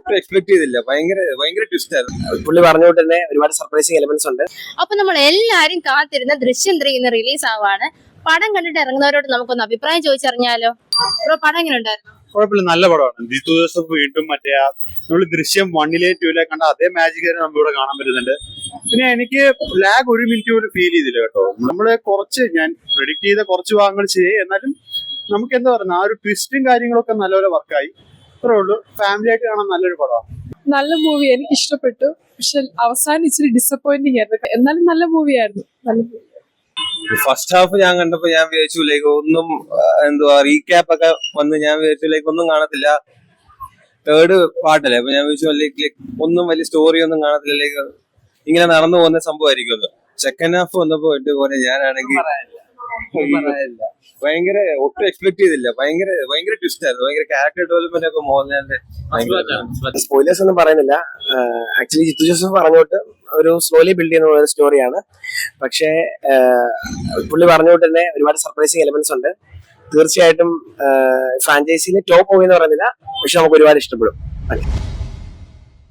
ഒട്ടും എക്സ്പെക്ട് ചെയ്തില്ല. ഭയങ്കര ഭയങ്കര ട്വിസ്റ്റ് ആയിരുന്നു. പുള്ളി പറഞ്ഞുകൊണ്ട് തന്നെ ഒരുപാട് സർപ്രൈസിങ് എലമെന്റ്സ് ഉണ്ട്. അപ്പൊ നമ്മൾ എല്ലാരും കാത്തിരുന്ന ദൃശ്യം 3 ഇന്ന് റിലീസ് ആവാണ്. പടം കണ്ടിട്ട് ഇറങ്ങുന്നവരോട് നമുക്കൊന്ന് അഭിപ്രായം ചോദിച്ചറിഞ്ഞാലോ? പടം എങ്ങനെ ഉണ്ടായിരുന്നു? കുഴപ്പമില്ല, നല്ല പടമാണ്. ജിത്തു ജോസഫ് വീണ്ടും മറ്റേ നമ്മൾ ദൃശ്യം 1-ലെ 2-ലെ കണ്ട അതേ മാജിക് നമ്മളിവിടെ കാണാൻ പറ്റുന്നുണ്ട്. പിന്നെ എനിക്ക് ലാഗ് ഒരു മിനിറ്റ് പോലും ഫീൽ ചെയ്തില്ല കേട്ടോ. നമ്മള് ഞാൻ പ്രെഡിക്ട് ചെയ്ത കുറച്ച് ഭാഗങ്ങൾ ചെയ്യേ, എന്നാലും നമുക്ക് എന്താ പറയുക, ആ ഒരു ട്വിസ്റ്റും കാര്യങ്ങളൊക്കെ നല്ലപോലെ വർക്കായി. അത്രേ ഉള്ളൂ. ഫാമിലി ആയിട്ട് കാണാൻ നല്ലൊരു പടമാണ്. നല്ല മൂവി, എനിക്ക് ഇഷ്ടപ്പെട്ടു. പക്ഷെ അവസാനം ഇച്ചിരി ഡിസപ്പോയിന്റിങ് ആയിരുന്നു. എന്നാലും നല്ല മൂവിയായിരുന്നു. ഫസ്റ്റ് ഹാഫ് ഞാൻ കണ്ടപ്പോ ഞാൻ വിചാരിച്ചു ലൈക്ക് ഒന്നും എന്തുവാ റീക്യാപ്പ് ഒക്കെ വന്ന് ഞാൻ വിചാരിച്ചു ലൈക്ക് ഒന്നും കാണത്തില്ല. തേർഡ് പാർട്ടല്ലേ, അപ്പൊ ഞാൻ വിചാരിച്ചു ലൈക്ക് ഒന്നും വലിയ സ്റ്റോറി ഒന്നും കാണത്തില്ല, ലൈക്ക് ഇങ്ങനെ നടന്നു പോകുന്ന സംഭവമായിരിക്കും. സെക്കൻഡ് ഹാഫ് വന്നപ്പോ പോലെ ഞാനാണെങ്കിൽ ഭയങ്കര ഒട്ടും എക്സ്പെക്ട് ചെയ്തില്ല. ഭയങ്കര ഭയങ്കര ട്വിസ്റ്റ് ആയിരുന്നു. ഭയങ്കര ക്യാരക്ടർ ഡെവലപ്മെന്റ് ഒക്കെ മോഹൻലാലിന്റെ. സ്പോയിലേഴ്സ് ഒന്നും പറയുന്നില്ല. ആക്ച്വലി ജിത്തു ജോസഫ് പറഞ്ഞോട്ട് ഒരു സ്ലോലി ബിൽഡ് ചെയ്യുന്ന ഒരു സ്റ്റോറിയാണ്. പക്ഷേ പുള്ളി പറഞ്ഞുകൊണ്ട് തന്നെ ഒരുപാട് സർപ്രൈസിങ് എലമെന്റ്സ് ഉണ്ട്. തീർച്ചയായിട്ടും ഫ്രാഞ്ചൈസിയിലെ ടോപ്പ് മൂവി എന്ന് പറയുന്നില്ല, പക്ഷെ നമുക്ക് ഒരുപാട് ഇഷ്ടപ്പെടും.